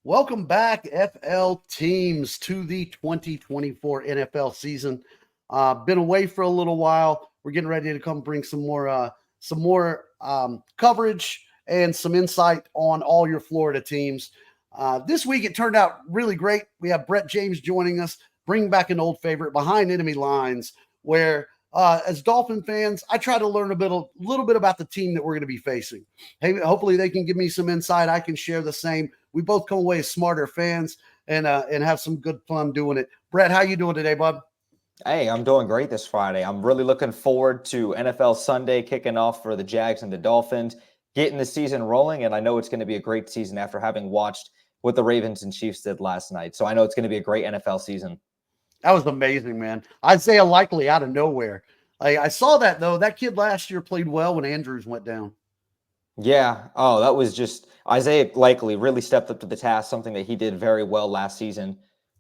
Welcome back, FL teams, to the 2024 NFL season. Been away for a little while. We're getting ready to come bring some more coverage and some insight on all your Florida teams. This week it turned out really great. We have Brett James joining us, bringing back an old favorite, Behind Enemy Lines, where as Dolphin fans, I try to learn a little bit about the team that we're going to be facing. Hey, hopefully they can give me some insight. I can share the same. We both come away as smarter fans and have some good fun doing it. Brett, how you doing today, bud? Hey, I'm doing great this Friday. I'm really looking forward to NFL Sunday kicking off for the Jags and the Dolphins, getting the season rolling, and I know it's going to be a great season after having watched what the Ravens and Chiefs did last night. So I know it's going to be a great NFL season. That was amazing, man. Isaiah Likely out of nowhere. I saw that, though. That kid last year played well when Andrews went down. Yeah. Oh, that was just Isaiah Likely really stepped up to the task, something that he did very well last season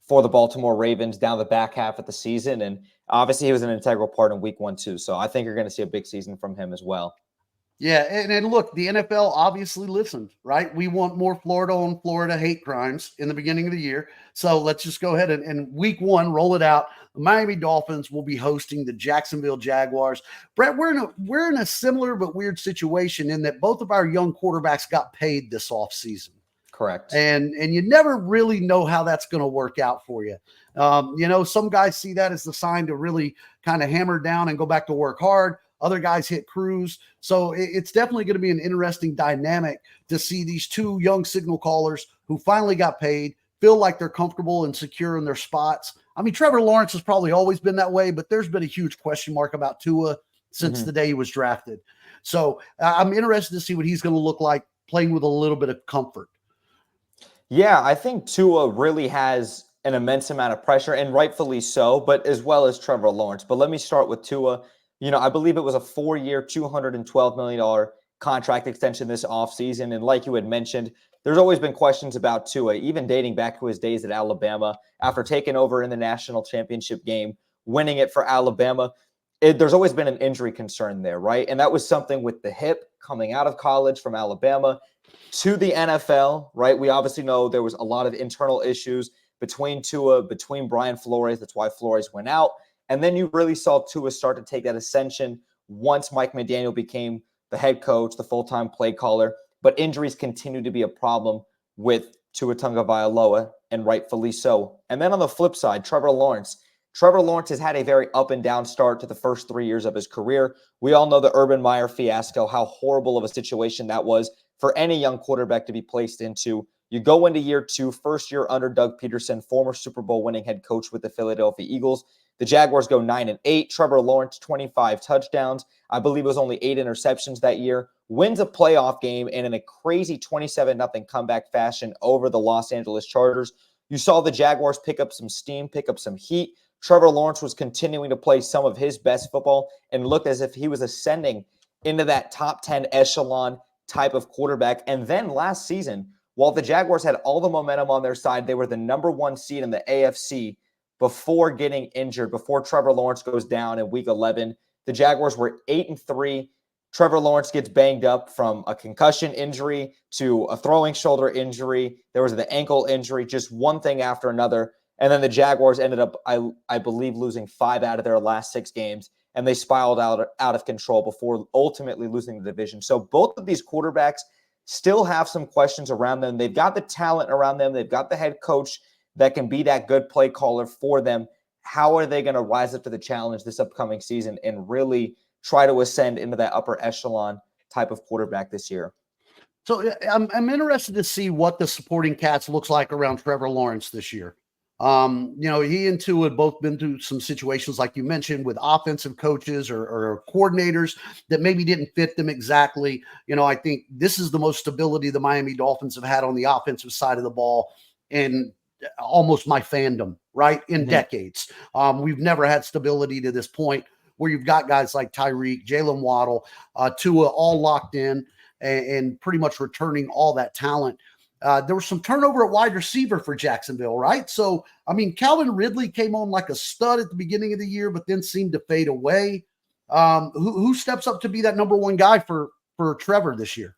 for the Baltimore Ravens down the back half of the season. And obviously he was an integral part in week 1, too. So I think you're going to see a big season from him as well. Yeah, and look, the NFL obviously listened, right? We want more Florida on Florida hate crimes in the beginning of the year. So let's just go ahead and week 1, roll it out. The Miami Dolphins will be hosting the Jacksonville Jaguars. Brett, we're in a similar but weird situation in that both of our young quarterbacks got paid this offseason. Correct. And you never really know how that's going to work out for you. Some guys see that as the sign to really kind of hammer down and go back to work hard. Other guys hit cruise. So it's definitely going to be an interesting dynamic to see these two young signal callers who finally got paid, feel like they're comfortable and secure in their spots. I mean, Trevor Lawrence has probably always been that way, but there's been a huge question mark about Tua since the day he was drafted. So I'm interested to see what he's going to look like playing with a little bit of comfort. Yeah, I think Tua really has an immense amount of pressure, and rightfully so, but as well as Trevor Lawrence. But let me start with Tua. I believe it was a 4-year, $212 million contract extension this offseason. And like you had mentioned, there's always been questions about Tua, even dating back to his days at Alabama, after taking over in the national championship game, winning it for Alabama. There's always been an injury concern there, right? And that was something with the hip coming out of college from Alabama to the NFL, right? We obviously know there was a lot of internal issues between Tua, between Brian Flores. That's why Flores went out. And then you really saw Tua start to take that ascension once Mike McDaniel became the head coach, the full-time play caller. But injuries continue to be a problem with Tua Tagovailoa, and rightfully so. And then on the flip side, Trevor Lawrence. Trevor Lawrence has had a very up and down start to the first 3 years of his career. We all know the Urban Meyer fiasco, how horrible of a situation that was for any young quarterback to be placed into. You go into year 2, first year under Doug Peterson, former Super Bowl winning head coach with the Philadelphia Eagles. The Jaguars go 9-8. Trevor Lawrence, 25 touchdowns. I believe it was only 8 interceptions that year. Wins a playoff game and in a crazy 27-0 comeback fashion over the Los Angeles Chargers. You saw the Jaguars pick up some steam, pick up some heat. Trevor Lawrence was continuing to play some of his best football and looked as if he was ascending into that top 10 echelon type of quarterback. And then last season, while the Jaguars had all the momentum on their side, they were the number 1 seed in the AFC before getting injured, before Trevor Lawrence goes down in week 11. The Jaguars were 8-3. Trevor Lawrence gets banged up from a concussion injury to a throwing shoulder injury. There was the ankle injury, just one thing after another. And then the Jaguars ended up, I believe, losing 5 out of their last 6 games, and they spiraled out of control before ultimately losing the division. So both of these quarterbacks still have some questions around them. They've got the talent around them. They've got the head coach that can be that good play caller for them. How are they going to rise up to the challenge this upcoming season and really try to ascend into that upper echelon type of quarterback this year? So I'm interested to see what the supporting cast looks like around Trevor Lawrence this year. He and Tua had both been through some situations, like you mentioned, with offensive coaches or coordinators that maybe didn't fit them exactly. I think this is the most stability the Miami Dolphins have had on the offensive side of the ball in almost my fandom, right? In decades. We've never had stability to this point where you've got guys like Tyreek, Jalen Waddle, Tua all locked in and pretty much returning all that talent. There was some turnover at wide receiver for Jacksonville, right? So, I mean, Calvin Ridley came on like a stud at the beginning of the year, but then seemed to fade away. Who steps up to be that number 1 guy for Trevor this year?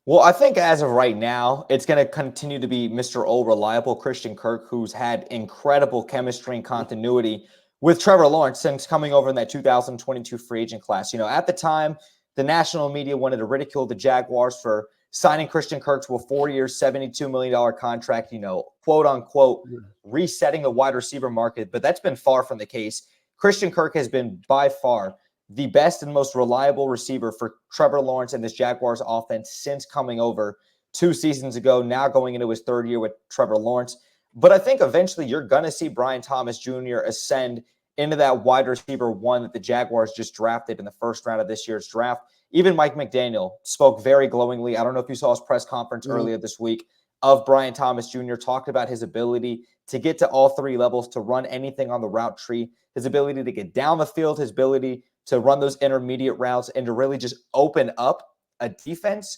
Well, I think as of right now, it's going to continue to be Mr. O reliable Christian Kirk, who's had incredible chemistry and continuity with Trevor Lawrence since coming over in that 2022 free agent class. At the time, the national media wanted to ridicule the Jaguars for signing Christian Kirk to a 4-year, $72 million contract, quote unquote, resetting the wide receiver market. But that's been far from the case. Christian Kirk has been by far the best and most reliable receiver for Trevor Lawrence and this Jaguars offense since coming over 2 seasons ago, now going into his 3rd year with Trevor Lawrence. But I think eventually you're going to see Brian Thomas Jr. ascend into that wide receiver 1 that the Jaguars just drafted in the 1st round of this year's draft. Even Mike McDaniel spoke very glowingly. I don't know if you saw his press conference earlier this week of Brian Thomas Jr., talked about his ability to get to all 3 levels, to run anything on the route tree, his ability to get down the field, his ability to run those intermediate routes, and to really just open up a defense.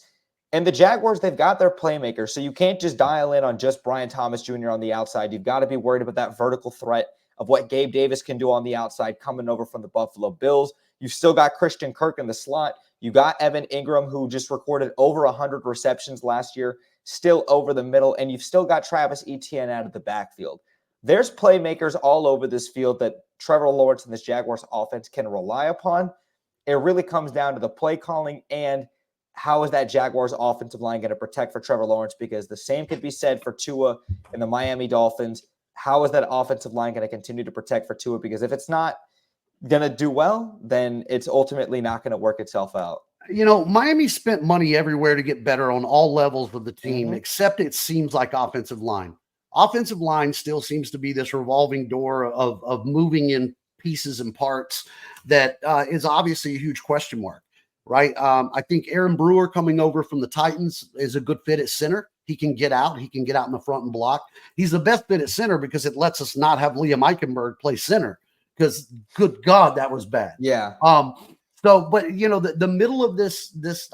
And the Jaguars, they've got their playmakers, so you can't just dial in on just Brian Thomas Jr. on the outside. You've got to be worried about that vertical threat of what Gabe Davis can do on the outside coming over from the Buffalo Bills. You've still got Christian Kirk in the slot. You got Evan Ingram, who just recorded over 100 receptions last year, still over the middle, and you've still got Travis Etienne out of the backfield. There's playmakers all over this field that Trevor Lawrence and this Jaguars offense can rely upon. It really comes down to the play calling and how is that Jaguars offensive line going to protect for Trevor Lawrence, because the same could be said for Tua and the Miami Dolphins. How is that offensive line going to continue to protect for Tua? Because if it's not going to do well, then it's ultimately not going to work itself out. Miami spent money everywhere to get better on all levels of the team, except it seems like offensive line. Offensive line still seems to be this revolving door of moving in pieces and parts that is obviously a huge question mark, right? I think Aaron Brewer coming over from the Titans is a good fit at center. He can get out. He can get out in the front and block. He's the best fit at center because it lets us not have Liam Eichenberg play center, because good God, that was bad. Yeah. But the middle of this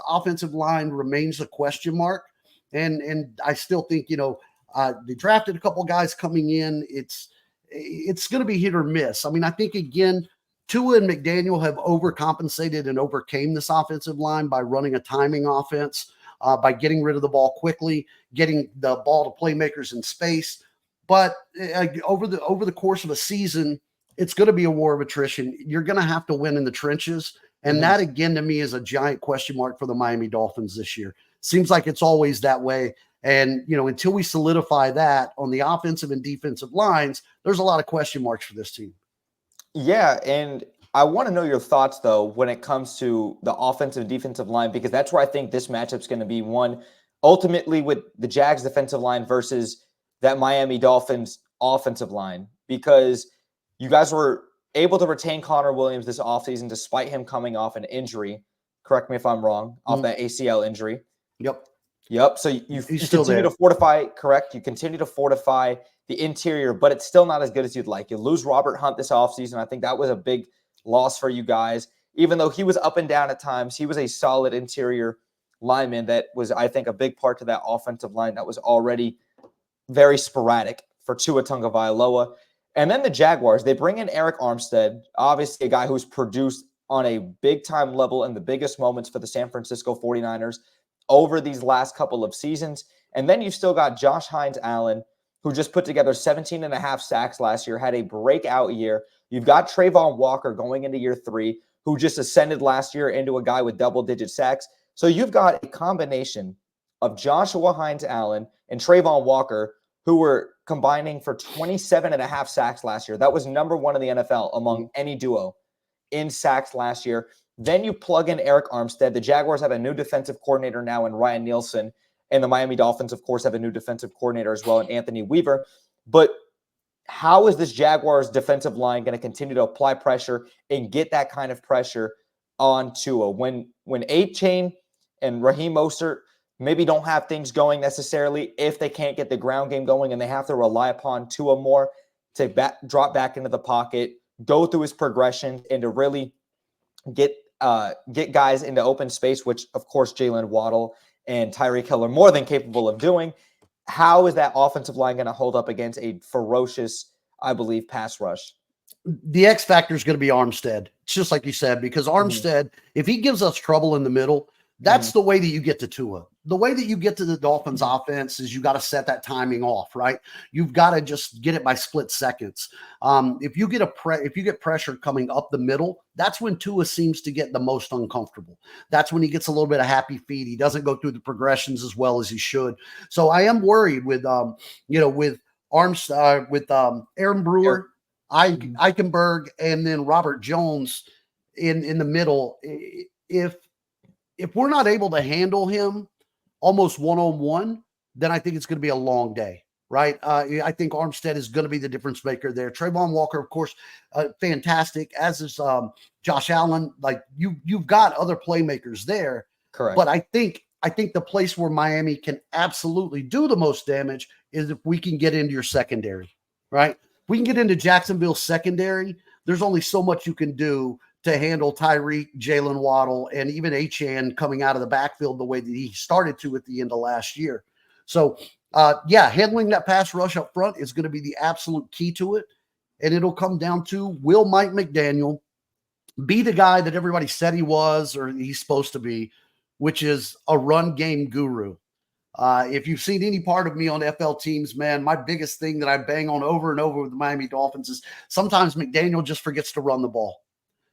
offensive line remains a question mark. And I still think, they drafted a couple guys coming in. It's going to be hit or miss. I mean, I think, again, Tua and McDaniel have overcompensated and overcame this offensive line by running a timing offense, by getting rid of the ball quickly, getting the ball to playmakers in space. But over the course of a season, it's going to be a war of attrition. You're going to have to win in the trenches. And that, again, to me, is a giant question mark for the Miami Dolphins this year. Seems like it's always that way. And, until we solidify that on the offensive and defensive lines, there's a lot of question marks for this team. Yeah, and I want to know your thoughts, though, when it comes to the offensive and defensive line, because that's where I think this matchup's going to be one, ultimately with the Jags defensive line versus that Miami Dolphins offensive line, because you guys were able to retain Connor Williams this offseason despite him coming off an injury. Correct me if I'm wrong, off that ACL injury. Yep. So you continue to fortify, correct? You continue to fortify the interior, but it's still not as good as you'd like. You lose Robert Hunt this offseason. I think that was a big loss for you guys. Even though he was up and down at times, he was a solid interior lineman that was, I think, a big part to that offensive line that was already very sporadic for Tua Tagovailoa. And then the Jaguars, they bring in Eric Armstead, obviously a guy who's produced on a big-time level in the biggest moments for the San Francisco 49ers over these last couple of seasons. And then you've still got Josh Hines-Allen, who just put together 17.5 sacks last year, had a breakout year. You've got Trayvon Walker going into year 3, who just ascended last year into a guy with double-digit sacks. So you've got a combination of Joshua Hines-Allen and Trayvon Walker, who were combining for 27.5 sacks last year. That was number 1 in the NFL among any duo in sacks last year. Then you plug in Eric Armstead. The Jaguars have a new defensive coordinator now in Ryan Nielsen. And the Miami Dolphins, of course, have a new defensive coordinator as well in Anthony Weaver. But how is this Jaguars defensive line going to continue to apply pressure and get that kind of pressure on Tua? When A-Chain and Raheem Mostert maybe don't have things going necessarily, if they can't get the ground game going and they have to rely upon Tua more to drop back into the pocket, go through his progression, and to really get guys into open space, which, of course, Jalen Waddle and Tyreek Hill are more than capable of doing. How is that offensive line going to hold up against a ferocious, I believe, pass rush? The X factor is going to be Armstead. It's just like you said, because Armstead, if he gives us trouble in the middle, that's the way that you get to Tua. the way that you get to the Dolphins offense is you got to set that timing off, right? You've got to just get it by split seconds. If you get pressure coming up the middle, that's when Tua seems to get the most uncomfortable. That's when he gets a little bit of happy feet. He doesn't go through the progressions as well as he should. So I am worried with Aaron Brewer, Eichenberg, and then Robert Jones in the middle. If we're not able to handle him almost one-on-one, then I think it's going to be a long day, right? I think Armstead is going to be the difference maker there. Trayvon Walker, of course, fantastic, as is Josh Allen. Like you've got other playmakers there. Correct. But I think the place where Miami can absolutely do the most damage is if we can get into your secondary, right? If we can get into Jacksonville's secondary, there's only so much you can do to handle Tyreek, Jalen Waddle, and even Achane coming out of the backfield the way that he started to at the end of last year. So, handling that pass rush up front is going to be the absolute key to it. And it'll come down to, will Mike McDaniel be the guy that everybody said he was or he's supposed to be, which is a run game guru. If you've seen any part of me on FL teams, man, my biggest thing that I bang on over and over with the Miami Dolphins is sometimes McDaniel just forgets to run the ball.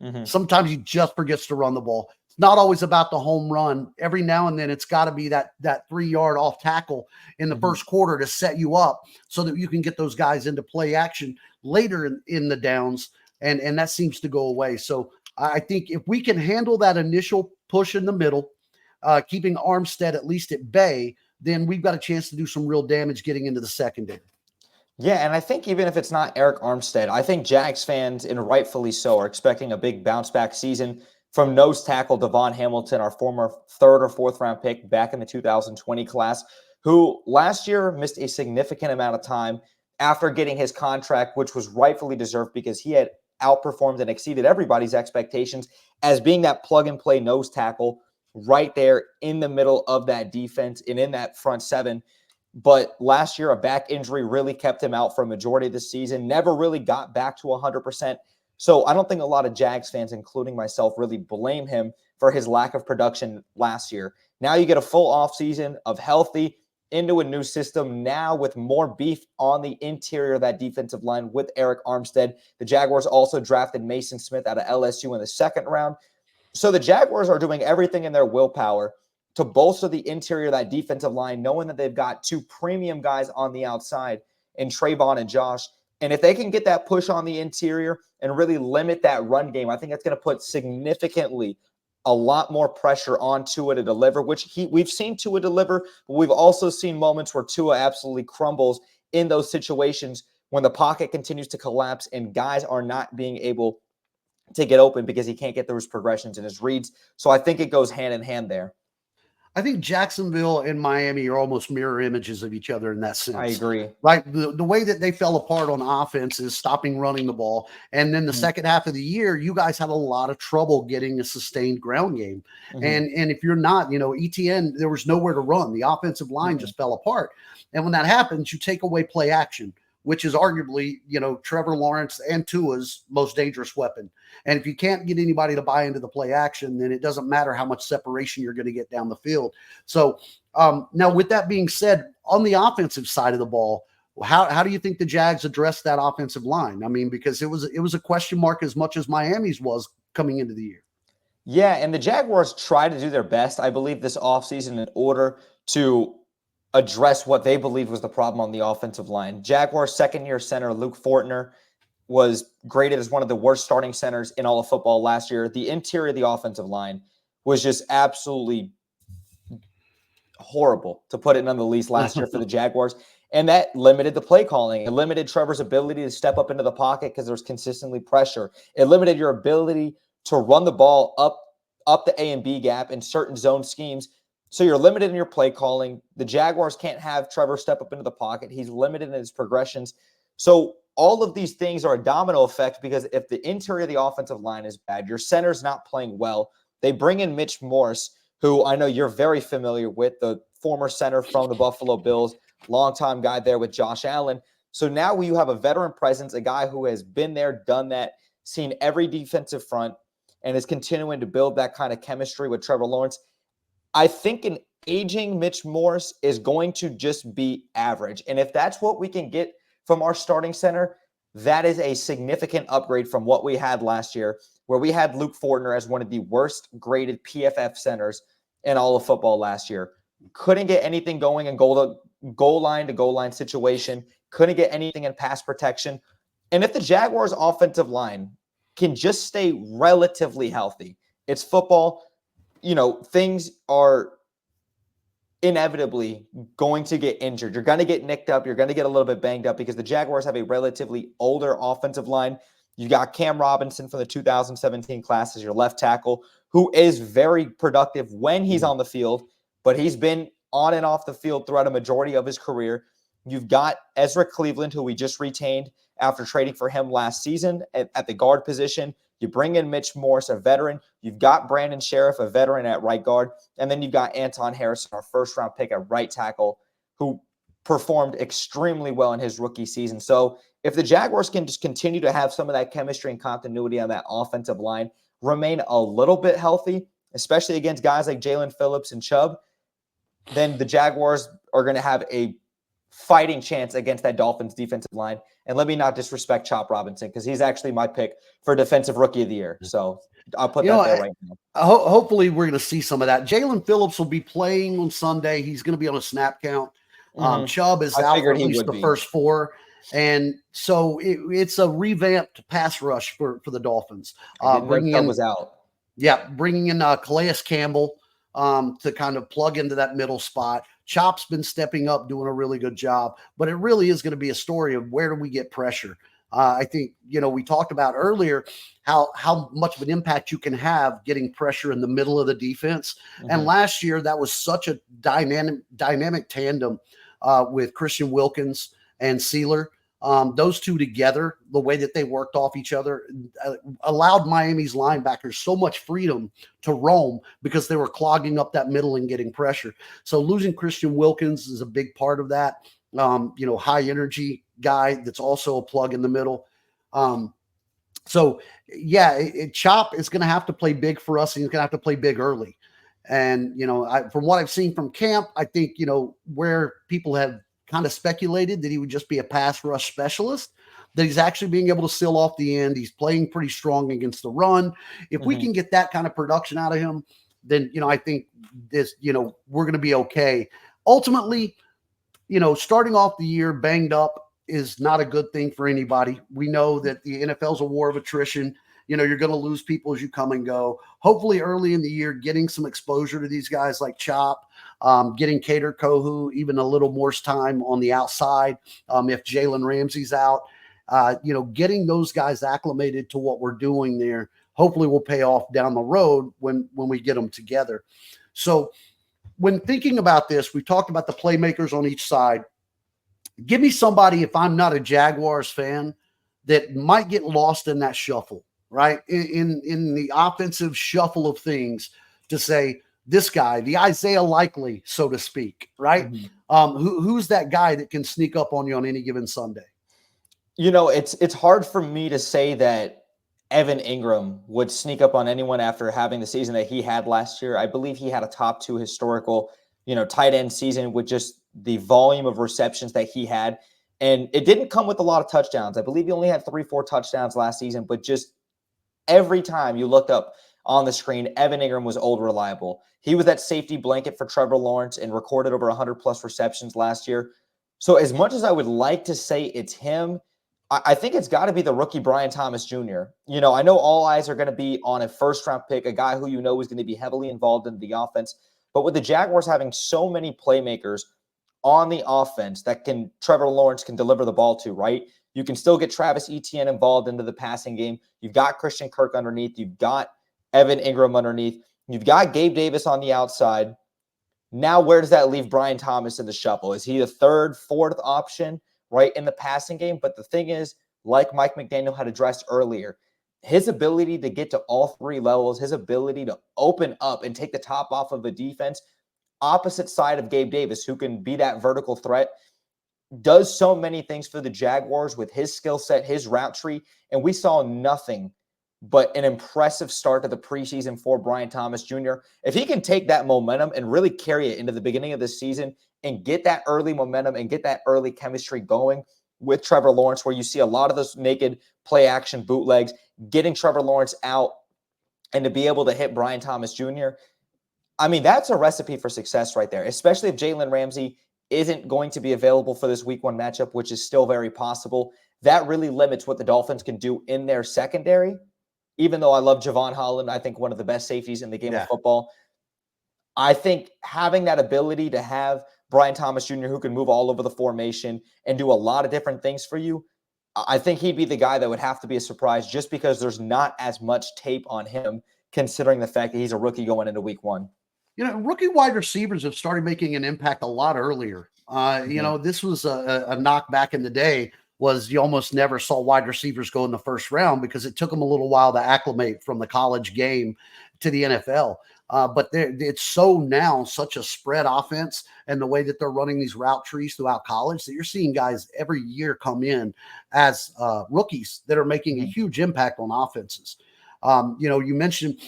Mm-hmm. Sometimes he just forgets to run the ball. It's not always about the home run. Every now and then it's got to be that 3-yard off tackle in the first quarter to set you up so that you can get those guys into play action later in the downs. And that seems to go away. So I think if we can handle that initial push in the middle, keeping Armstead at least at bay, then we've got a chance to do some real damage getting into the secondary. Yeah, and I think even if it's not Eric Armstead, I think Jags fans, and rightfully so, are expecting a big bounce-back season from nose tackle Devon Hamilton, our former 3rd or 4th round pick back in the 2020 class, who last year missed a significant amount of time after getting his contract, which was rightfully deserved because he had outperformed and exceeded everybody's expectations as being that plug-and-play nose tackle right there in the middle of that defense and in that front seven. But last year, a back injury really kept him out for a majority of the season, never really got back to 100%. So I don't think a lot of Jags fans, including myself, really blame him for his lack of production last year. Now you get a full offseason of healthy into a new system, now with more beef on the interior of that defensive line with Eric Armstead. The Jaguars also drafted Mason Smith out of LSU in the 2nd round. So the Jaguars are doing everything in their willpower to bolster the interior of that defensive line, knowing that they've got 2 premium guys on the outside in Trayvon and Josh. And if they can get that push on the interior and really limit that run game, I think that's going to put significantly a lot more pressure on Tua to deliver, which we've seen Tua deliver, but we've also seen moments where Tua absolutely crumbles in those situations when the pocket continues to collapse and guys are not being able to get open because he can't get those progressions in his reads. So I think it goes hand in hand there. I think Jacksonville and Miami are almost mirror images of each other in that sense. I agree. Right? The way that they fell apart on offense is stopping running the ball. And then the second half of the year, you guys had a lot of trouble getting a sustained ground game. And if you're not, ETN, there was nowhere to run. The offensive line just fell apart. And when that happens, you take away play action, which is arguably, Trevor Lawrence and Tua's most dangerous weapon. And if you can't get anybody to buy into the play action, then it doesn't matter how much separation you're going to get down the field. So now with that being said, on the offensive side of the ball, how do you think the Jags addressed that offensive line? I mean, because it was a question mark as much as Miami's was coming into the year. Yeah, and the Jaguars tried to do their best, I believe, this offseason in order to address what they believed was the problem on the offensive line. Jaguars second-year center Luke Fortner was graded as one of the worst starting centers in all of football last year. The interior of the offensive line was just absolutely horrible, to put it none the least, last year for the Jaguars. And that limited the play calling. It limited Trevor's ability to step up into the pocket because there was consistently pressure. It limited your ability to run the ball up the A and B gap in certain zone schemes. So you're limited in your play calling. The Jaguars can't have Trevor step up into the pocket. He's limited in his progressions. So all of these things are a domino effect because if the interior of the offensive line is bad, your center's not playing well. They bring in Mitch Morse, who I know you're very familiar with, the former center from the Buffalo Bills, longtime guy there with Josh Allen. So now you have a veteran presence, a guy who has been there, done that, seen every defensive front, and is continuing to build that kind of chemistry with Trevor Lawrence. I think aging Mitch Morse is going to just be average. And if that's what we can get from our starting center, that is a significant upgrade from what we had last year, where we had Luke Fortner as one of the worst graded PFF centers in all of football last year. Couldn't get anything going in goal line to goal line situation. Couldn't get anything in pass protection. And if the Jaguars' offensive line can just stay relatively healthy, it's football. Things are inevitably going to get injured. You're going to get nicked up. You're going to get a little bit banged up because the Jaguars have a relatively older offensive line. You got Cam Robinson from the 2017 class as your left tackle, who is very productive when he's on the field, but he's been on and off the field throughout a majority of his career. You've got Ezra Cleveland, who we just retained after trading for him last season at the guard position. You bring in Mitch Morse, a veteran. You've got Brandon Sheriff, a veteran at right guard. And then you've got Anton Harrison, our first-round pick at right tackle, who performed extremely well in his rookie season. So if the Jaguars can just continue to have some of that chemistry and continuity on that offensive line, remain a little bit healthy, especially against guys like Jalen Phillips and Chubb, then the Jaguars are going to have a fighting chance against that Dolphins defensive line. And let me not disrespect Chop Robinson, because he's actually my pick for Defensive Rookie of the Year. So I'll put that there right now. Hopefully we're going to see some of that. Jalen Phillips will be playing on Sunday. He's going to be on a snap count. Chubb is out for at least the first 4. And so it's a revamped pass rush for the Dolphins. Bringing in was out. Yeah, bringing in Calais Campbell to kind of plug into that middle spot. Chop's been stepping up, doing a really good job, but it really is going to be a story of where do we get pressure. I think, we talked about earlier how much of an impact you can have getting pressure in the middle of the defense. And last year, that was such a dynamic tandem with Christian Wilkins and Sealer. Those two together, the way that they worked off each other, allowed Miami's linebackers so much freedom to roam because they were clogging up that middle and getting pressure. So losing Christian Wilkins is a big part of that. High energy guy that's also a plug in the middle. Chop is going to have to play big for us, and he's going to have to play big early. And, from what I've seen from camp, I think, where people have kind of speculated that he would just be a pass rush specialist, that he's actually being able to seal off the end. He's playing pretty strong against the run. If we can get that kind of production out of him, then, I think this, we're going to be okay. Ultimately, starting off the year banged up is not a good thing for anybody. We know that the NFL is a war of attrition. You're going to lose people as you come and go. Hopefully early in the year, getting some exposure to these guys like Chop, getting Kader Kohu even a little more time on the outside. If Jalen Ramsey's out, getting those guys acclimated to what we're doing there, hopefully will pay off down the road when we get them together. So when thinking about this, we talked about the playmakers on each side. Give me somebody, if I'm not a Jaguars fan, that might get lost in that shuffle, right? In the offensive shuffle of things, to say, this guy, the Isaiah Likely, so to speak, right? Who's that guy that can sneak up on you on any given Sunday? It's hard for me to say that Evan Ingram would sneak up on anyone after having the season that he had last year. I believe he had a top 2 historical, tight end season with just the volume of receptions that he had. And it didn't come with a lot of touchdowns. I believe he only had 3-4 touchdowns last season, but just every time you looked up on the screen, Evan Ingram was old reliable. He was that safety blanket for Trevor Lawrence and recorded over 100+ receptions last year. So as much as I would like to say it's him, I think it's got to be the rookie Brian Thomas Jr. I know all eyes are going to be on a first-round pick, a guy who is going to be heavily involved in the offense. But with the Jaguars having so many playmakers on the offense that Trevor Lawrence can deliver the ball to, right? You can still get Travis Etienne involved into the passing game. You've got Christian Kirk underneath. You've got Evan Ingram underneath. You've got Gabe Davis on the outside. Now, where does that leave Brian Thomas in the shuffle? Is he the 3rd, 4th option, right, in the passing game? But the thing is, like Mike McDaniel had addressed earlier, his ability to get to all 3 levels, his ability to open up and take the top off of a defense, opposite side of Gabe Davis, who can be that vertical threat, does so many things for the Jaguars with his skill set, his route tree, and we saw nothing but an impressive start to the preseason for Brian Thomas Jr. If he can take that momentum and really carry it into the beginning of the season and get that early momentum and get that early chemistry going with Trevor Lawrence, where you see a lot of those naked play action bootlegs, getting Trevor Lawrence out and to be able to hit Brian Thomas Jr., I mean, that's a recipe for success right there, especially if Jalen Ramsey isn't going to be available for this week 1 matchup, which is still very possible. That really limits what the Dolphins can do in their secondary. Even though I love Javon Holland, I think one of the best safeties in the game of football. I think having that ability to have Brian Thomas Jr., who can move all over the formation and do a lot of different things for you, I think he'd be the guy that would have to be a surprise just because there's not as much tape on him, considering the fact that he's a rookie going into week 1. You know, rookie wide receivers have started making an impact a lot earlier. You know, this was a knock back in the day, was you almost never saw wide receivers go in the first round because it took them a little while to acclimate from the college game to the NFL. But it's so now such a spread offense, and the way that they're running these route trees throughout college, that you're seeing guys every year come in as rookies that are making a huge impact on offenses. You know, you mentioned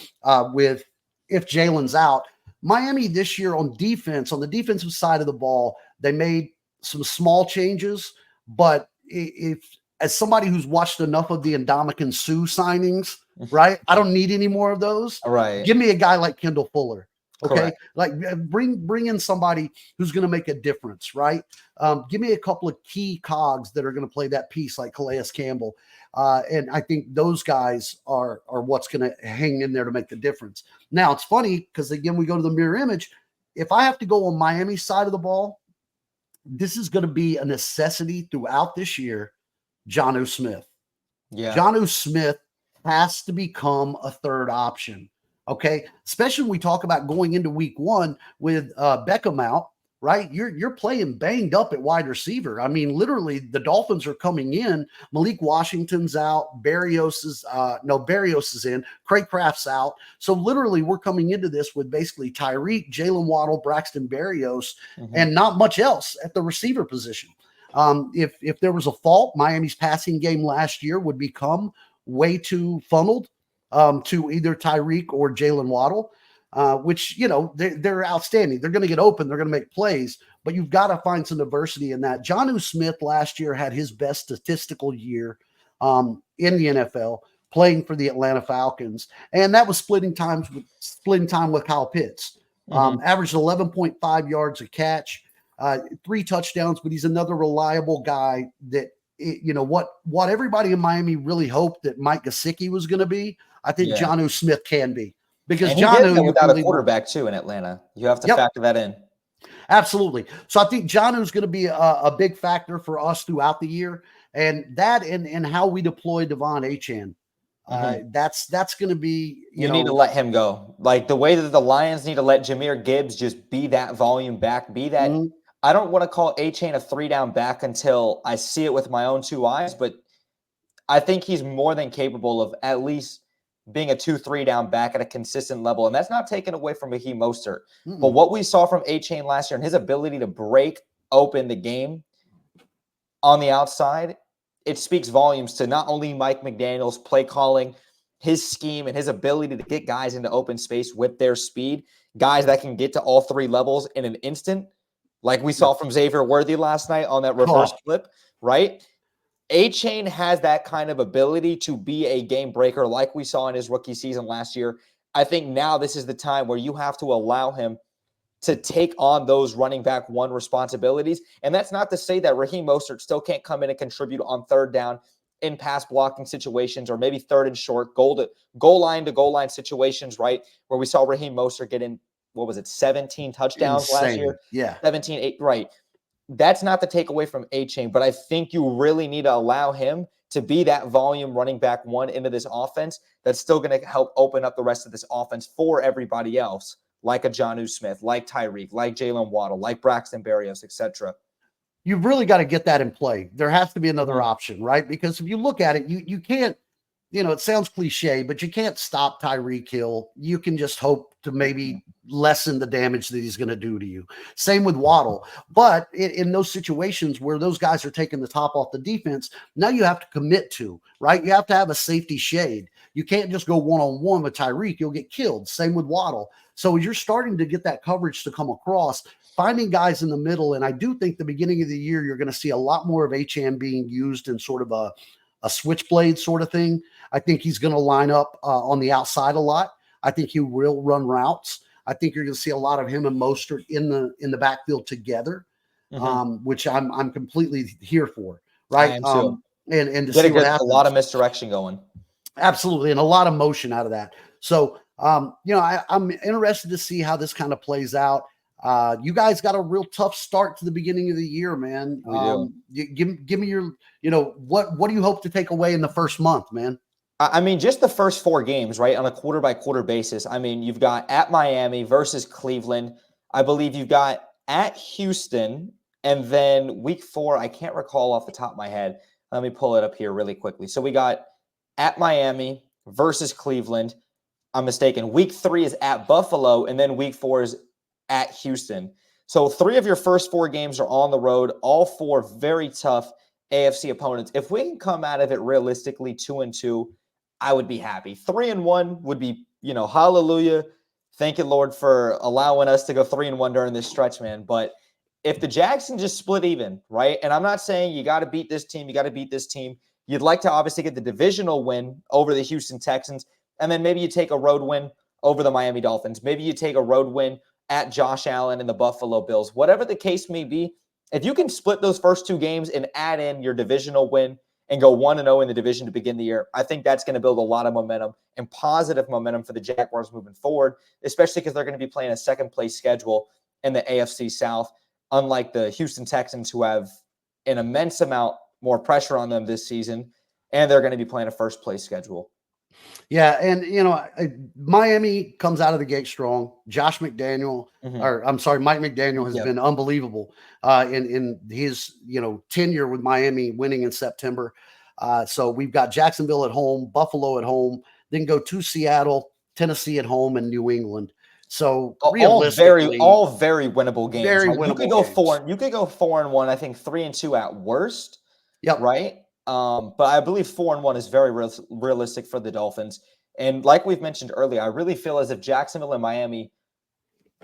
with if Jalen's out, Miami this year on defense, on the defensive side of the ball, they made some small changes, but if as somebody who's watched enough of the Ndamukong Suh signings, right? I don't need any more of those. Right. Give me a guy like Kendall Fuller. Okay. Correct. Like bring in somebody who's going to make a difference, right? Give me a couple of key cogs that are going to play that piece like Calais Campbell. And I think those guys are what's going to hang in there to make the difference. Now it's funny because again, we go to the mirror image. If I have to go on Miami's side of the ball, this is going to be a necessity throughout this year. Jonnu Smith. Yeah. Jonnu Smith has to become a third option. Okay. Especially when we talk about going into week 1 with Beckham out, right? You're playing banged up at wide receiver. I mean, literally the Dolphins are coming in. Malik Washington's out. Berrios is in. Craig Kraft's out. So literally we're coming into this with basically Tyreek, Jalen Waddle, Braxton Berrios, and not much else at the receiver position. If there was a fault, Miami's passing game last year would become way too funneled to either Tyreek or Jalen Waddle, which, you know, they're outstanding. They're going to get open. They're going to make plays, but you've got to find some diversity in that. Jonnu Smith last year had his best statistical year in the NFL playing for the Atlanta Falcons. And that was splitting time with Kyle Pitts. Averaged 11.5 yards a catch, 3 touchdowns, but he's another reliable guy that, you know, what everybody in Miami really hoped that Mike Gesicki was going to be, I think Jonnu Smith can be. Because Jonnu without a quarterback too in Atlanta. You have to factor that in. Absolutely. So I think Jonnu's going to be a big factor for us throughout the year. And that and how we deploy Devon Achane. That's going to be, you need to let him go. Like the way that the Lions need to let Jahmyr Gibbs just be that volume back, be that. I don't want to call Achane a 3-down back until I see it with my own 2 eyes, but I think he's more than capable of at least being a 2-3 down back at a consistent level. And that's not taken away from Raheem Mostert. But what we saw from Achane last year and his ability to break open the game on the outside, it speaks volumes to not only Mike McDaniel's play calling, his scheme, and his ability to get guys into open space with their speed, guys that can get to all 3 levels in an instant, like we saw from Xavier Worthy last night on that reverse flip, right? Achane has that kind of ability to be a game breaker like we saw in his rookie season last year. I think now this is the time where you have to allow him to take on those running back 1 responsibilities. And that's not to say that Raheem Mostert still can't come in and contribute on 3rd down in pass blocking situations or maybe 3rd and short, goal line situations, right? Where we saw Raheem Mostert get in, 17 touchdowns last year? Yeah. 17, right. That's not the takeaway from Achane, but I think you really need to allow him to be that volume running back 1 into this offense that's still going to help open up the rest of this offense for everybody else, like a Jonnu Smith, like Tyreek, like Jalen Waddle, like Braxton Berrios, etc. You've really got to get that in play. There has to be another option, right? Because if you look at it, you can't it sounds cliche, but you can't stop Tyreek Hill. You can just hope to maybe lessen the damage that he's going to do to you. Same with Waddle. But in those situations where those guys are taking the top off the defense, now you have to commit to, right? You have to have a safety shade. You can't just go one-on-one with Tyreek. You'll get killed. Same with Waddle. So as you're starting to get that coverage to come across, finding guys in the middle, and I do think the beginning of the year, you're going to see a lot more of HM being used in sort of a switchblade sort of thing. I think he's going to line up on the outside a lot. I think he will run routes. I think you're going to see a lot of him and Mostert in the backfield together, which I'm completely here for. Right. I am too. And to see what happens. A lot of misdirection going. Absolutely. And a lot of motion out of that. So, I'm interested to see how this kind of plays out. You guys got a real tough start to the beginning of the year, man. Give me your, what do you hope to take away in the first month, man? I mean, just the first 4 games, right, on a quarter-by-quarter basis. I mean, you've got at Miami versus Cleveland. I believe you've got at Houston, and then week 4, I can't recall off the top of my head. Let me pull it up here really quickly. So we got at Miami versus Cleveland. I'm mistaken. Week 3 is at Buffalo, and then week 4 is at Houston. So 3 of your first 4 games are on the road, all 4 very tough AFC opponents. If we can come out of it realistically 2-2, I would be happy. 3-1 would be, hallelujah. Thank you, Lord, for allowing us to go 3-1 during this stretch, man. But if the Jags can just split even, right? And I'm not saying you got to beat this team. You'd like to obviously get the divisional win over the Houston Texans. And then maybe you take a road win over the Miami Dolphins. Maybe you take a road win at Josh Allen and the Buffalo Bills. Whatever the case may be, if you can split those first 2 games and add in your divisional win and go 1-0 in the division to begin the year, I think that's going to build a lot of momentum and positive momentum for the Jaguars moving forward, especially because they're going to be playing a second-place schedule in the AFC South, unlike the Houston Texans, who have an immense amount more pressure on them this season, and they're going to be playing a first-place schedule. Yeah, and Miami comes out of the gate strong. Mike McDaniel has been unbelievable in his tenure with Miami, winning in September. So we've got Jacksonville at home, Buffalo at home, then go to Seattle, Tennessee at home, and New England. So realistically, all very winnable games. Very right? winnable. You could go 4-1. I think 3-2 at worst. Yep. Right. But I believe 4-1 is very realistic for the Dolphins. And like we've mentioned earlier, I really feel as if Jacksonville and Miami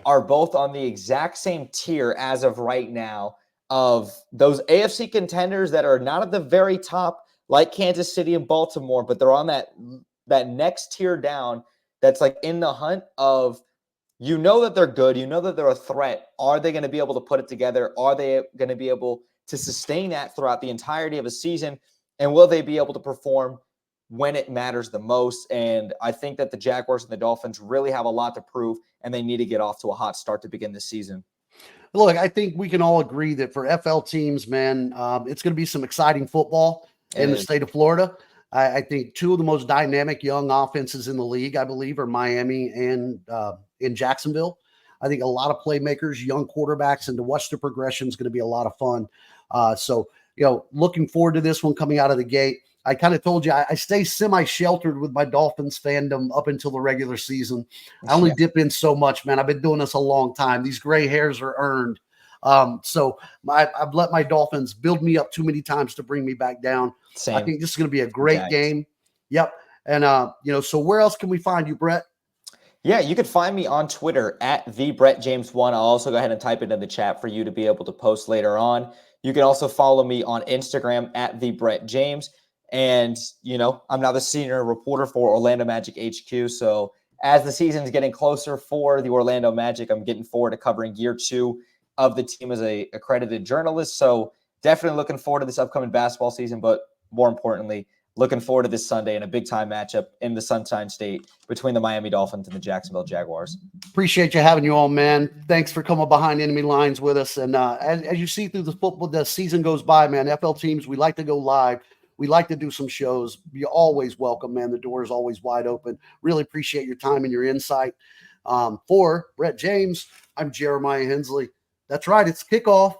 are both on the exact same tier as of right now of those AFC contenders that are not at the very top, like Kansas City and Baltimore, but they're on that next tier down that's like in the hunt of, that they're good, that they're a threat. Are they going to be able to put it together? Are they going to be able to sustain that throughout the entirety of a season? And will they be able to perform when it matters the most? And I think that the Jaguars and the Dolphins really have a lot to prove, and they need to get off to a hot start to begin this season. Look, I think we can all agree that for FL teams, man, it's going to be some exciting football in the state of Florida. I think 2 of the most dynamic young offenses in the league, I believe, are Miami and in Jacksonville. I think a lot of playmakers, young quarterbacks, and to watch the progression is going to be a lot of fun. So, looking forward to this one coming out of the gate. I kind of told you I stay semi-sheltered with my Dolphins fandom up until the regular season. I only dip in so much, man. I've been doing this a long time. These gray hairs are earned. So I've let my Dolphins build me up too many times to bring me back down. Same. I think this is going to be a great game. Yep. And, so where else can we find you, Brett? Yeah, you could find me on Twitter at @TheBrettJames1. I'll also go ahead and type it in the chat for you to be able to post later on. You can also follow me on Instagram at @TheBrettJames. And, I'm now the senior reporter for Orlando Magic HQ. So as the season's getting closer for the Orlando Magic, I'm getting forward to covering year 2 of the team as a accredited journalist. So definitely looking forward to this upcoming basketball season, but more importantly, looking forward to this Sunday in a big-time matchup in the Sunshine State between the Miami Dolphins and the Jacksonville Jaguars. Appreciate you having you on, man. Thanks for coming behind enemy lines with us. And as you see through the season goes by, man, FL teams, we like to go live. We like to do some shows. You're always welcome, man. The door is always wide open. Really appreciate your time and your insight. For Brett James, I'm Jeremiah Hensley. That's right. It's kickoff.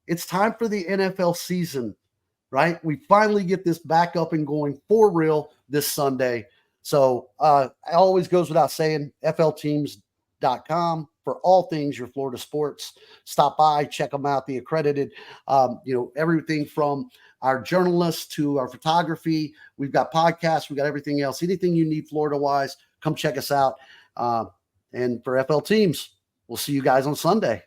It's time for the NFL season. right? We finally get this back up and going for real this Sunday. So it always goes without saying, flteams.com for all things your Florida sports. Stop by, check them out. The accredited, everything from our journalists to our photography. We've got podcasts. We've got everything else. Anything you need Florida-wise, come check us out. And for FL Teams, we'll see you guys on Sunday.